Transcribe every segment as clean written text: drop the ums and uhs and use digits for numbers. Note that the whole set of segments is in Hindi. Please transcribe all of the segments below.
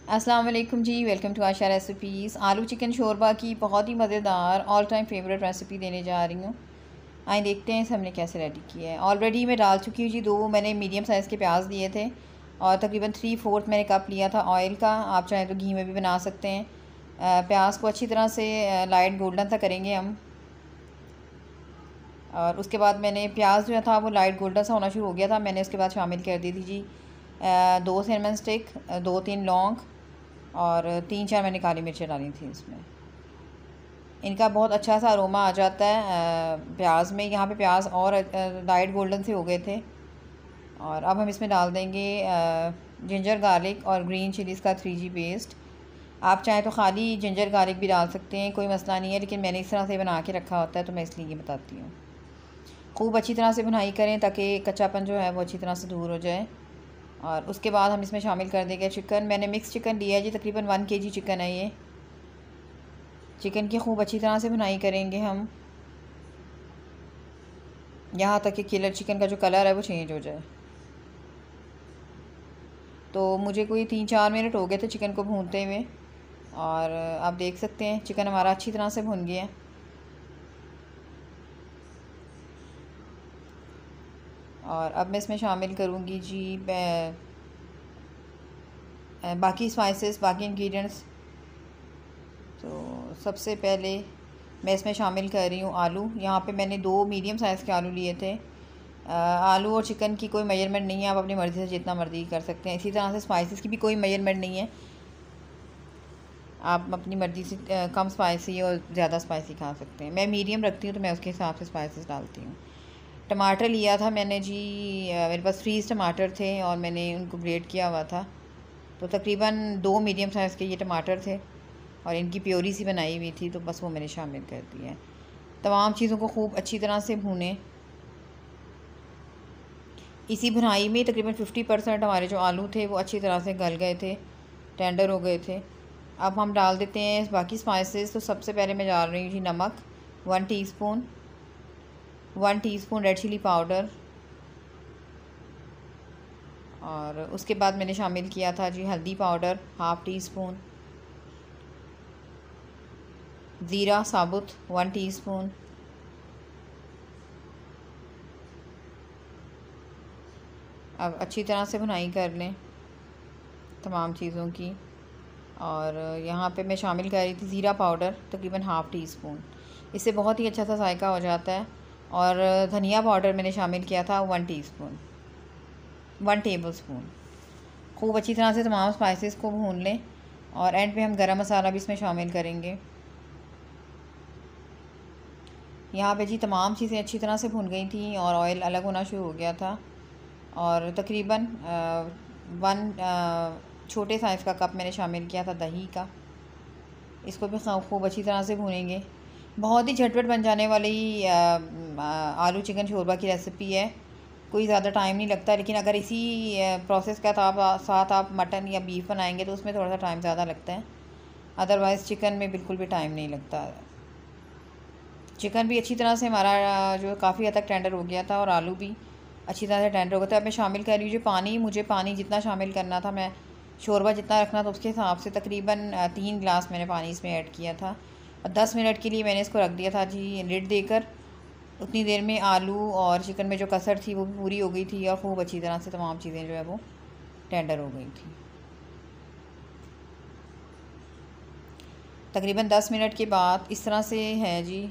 अस्सलाम वालेकुम जी, वेलकम टू आशा रेसिपीज़। आलू चिकन शोरबा की बहुत ही मज़ेदार ऑल टाइम फेवरेट रेसिपी देने जा रही हूँ। आइए देखते हैं इसे हमने कैसे रेडी किया है। ऑलरेडी मैं डाल चुकी हूँ जी, 2 मैंने मीडियम साइज़ के प्याज लिए थे और तकरीबन 3/4 मैंने कप लिया था ऑयल का। आप चाहें तो घी में भी बना सकते हैं। प्याज को अच्छी तरह से लाइट गोल्डन सा करेंगे हम। और उसके बाद मैंने प्याज जो था वो लाइट गोल्डन सा होना शुरू हो गया था। मैंने उसके बाद शामिल कर दी थी जी 2 सिनेमन स्टिक, 2-3 लौंग और 3-4 मैंने काली मिर्चें डाली थी इसमें। इनका बहुत अच्छा सा अरोमा आ जाता है प्याज में। यहाँ पे प्याज और लाइट गोल्डन से हो गए थे। और अब हम इसमें डाल देंगे जिंजर गार्लिक और ग्रीन चिलीज़ का 3G पेस्ट। आप चाहें तो खाली जिंजर गार्लिक भी डाल सकते हैं, कोई मसला नहीं है, लेकिन मैंने इस तरह से बना के रखा होता है तो मैं इसलिए ये बताती हूँ। खूब अच्छी तरह से भुनाई करें ताकि कच्चापन जो है वो अच्छी तरह से दूर हो जाए। और उसके बाद हम इसमें शामिल कर देंगे चिकन। मैंने मिक्स चिकन लिया है जी, तकरीबन 1 kg चिकन है ये। चिकन की खूब अच्छी तरह से भुनाई करेंगे हम, यहाँ तक कि किलर चिकन का जो कलर है वो चेंज हो जाए। तो मुझे कोई 3-4 मिनट हो गए थे चिकन को भूनते हुए और आप देख सकते हैं चिकन हमारा अच्छी तरह से भुन गया है। और अब मैं इसमें शामिल करूँगी जी बाकी स्पाइसेस, बाकी इंग्रेडिएंट्स। तो सबसे पहले मैं इसमें शामिल कर रही हूँ आलू। यहाँ पे मैंने 2 मीडियम साइज़ के आलू लिए थे। आलू और चिकन की कोई मेजरमेंट नहीं है, आप अपनी मर्ज़ी से जितना मर्ज़ी कर सकते हैं। इसी तरह से स्पाइसेस की भी कोई मेजरमेंट नहीं है, आप अपनी मर्ज़ी से कम स्पाइसी और ज़्यादा स्पाइसी खा सकते हैं। मैं मीडियम रखती हूँ तो मैं उसके हिसाब से स्पाइसेस डालती हूँ। टमाटर लिया था मैंने जी, मेरे पास फ्रीज़ टमाटर थे और मैंने उनको ग्रेट किया हुआ था। तो तकरीबन 2 मीडियम साइज़ के ये टमाटर थे और इनकी प्योरी सी बनाई हुई थी, तो बस वो मैंने शामिल कर दिया है। तमाम चीज़ों को खूब अच्छी तरह से भूनें। इसी भुनाई में तकरीबन 50% हमारे जो आलू थे वो अच्छी तरह से गल गए थे, टेंडर हो गए थे। अब हम डाल देते हैं बाकी स्पाइसेस। तो सबसे पहले मैं डाल रही हूँ जी नमक 1 teaspoon, 1 teaspoon red chilli powder, और उसके बाद मैंने शामिल किया था जी हल्दी पाउडर 1/2 टीस्पून, ज़ीरा साबुत 1 टीस्पून, अब अच्छी तरह से भुनाई कर लें तमाम चीज़ों की। और यहाँ पे मैं शामिल कर रही थी ज़ीरा पाउडर तकरीबन 1/2 टीस्पून, इससे बहुत ही अच्छा सा जायका हो जाता है। और धनिया पाउडर मैंने शामिल किया था 1 टीस्पून, 1 टेबलस्पून। खूब अच्छी तरह से तमाम स्पाइसेस को भून लें और एंड पे हम गरम मसाला भी इसमें शामिल करेंगे। यहाँ पे जी तमाम चीज़ें अच्छी तरह से भुन गई थी और ऑयल अलग होना शुरू हो गया था। और तकरीबन 1 छोटे साइज़ का कप मैंने शामिल किया था दही का। इसको भी खूब अच्छी तरह से भूनेंगे। बहुत ही झटपट बन जाने वाली आलू चिकन शोरबा की रेसिपी है, कोई ज़्यादा टाइम नहीं लगता। लेकिन अगर इसी प्रोसेस का साथ आप मटन या बीफ बनाएंगे तो उसमें थोड़ा सा टाइम ज़्यादा लगता है, अदरवाइज़ चिकन में बिल्कुल भी टाइम नहीं लगता। चिकन भी अच्छी तरह से हमारा जो काफ़ी हद तक टेंडर हो गया था और आलू भी अच्छी तरह से टेंडर हो गया था। अब मैं शामिल कर रही हूँ पानी। मुझे पानी जितना शामिल करना था, मैं शोरबा जितना रखना था उसके हिसाब से तकरीबन 3 गिलास मैंने पानी इसमें ऐड किया था। और 10 मिनट के लिए मैंने इसको रख दिया था जी लिड देकर। उतनी देर में आलू और चिकन में जो कसर थी वो भी पूरी हो गई थी और खूब अच्छी तरह से तमाम चीज़ें जो है वो टेंडर हो गई थी। तकरीबन 10 मिनट के बाद इस तरह से है जी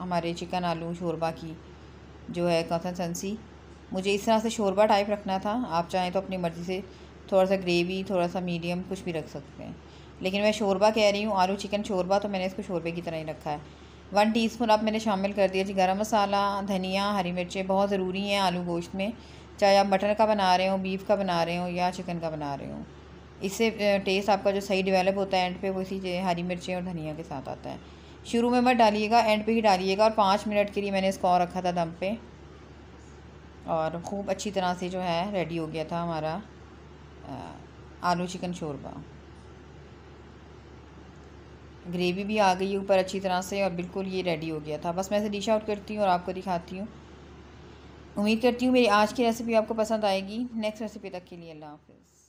हमारे चिकन आलू शोरबा की जो है कंसिस्टेंसी। मुझे इस तरह से शोरबा टाइप रखना था, आप चाहें तो अपनी मर्ज़ी से थोड़ा सा ग्रेवी, थोड़ा सा मीडियम कुछ भी रख सकते हैं, लेकिन मैं शोरबा कह रही हूँ, आलू चिकन शोरबा, तो मैंने इसको शोरबे की तरह ही रखा है। 1 टीस्पून अब मैंने शामिल कर दिया जी गरम मसाला, धनिया, हरी मिर्चें बहुत ज़रूरी हैं आलू गोश्त में, चाहे आप मटन का बना रहे हो, बीफ का बना रहे हो या चिकन का बना रहे हो। इससे टेस्ट आपका जो सही डेवलप होता है एंड पे वो इसी हरी मिर्चें और धनिया के साथ आता है। शुरू में मत डालिएगा, एंड पे ही डालिएगा। और 5 मिनट के लिए मैंने इसको और रखा था दम पे और ख़ूब अच्छी तरह से जो है रेडी हो गया था हमारा आलू चिकन शोरबा। ग्रेवी भी आ गई ऊपर अच्छी तरह से और बिल्कुल ये रेडी हो गया था। बस मैं इसे डिश आउट करती हूँ और आपको दिखाती हूँ। उम्मीद करती हूँ मेरी आज की रेसिपी आपको पसंद आएगी। नेक्स्ट रेसिपी तक के लिए अल्लाह हाफ़िज़।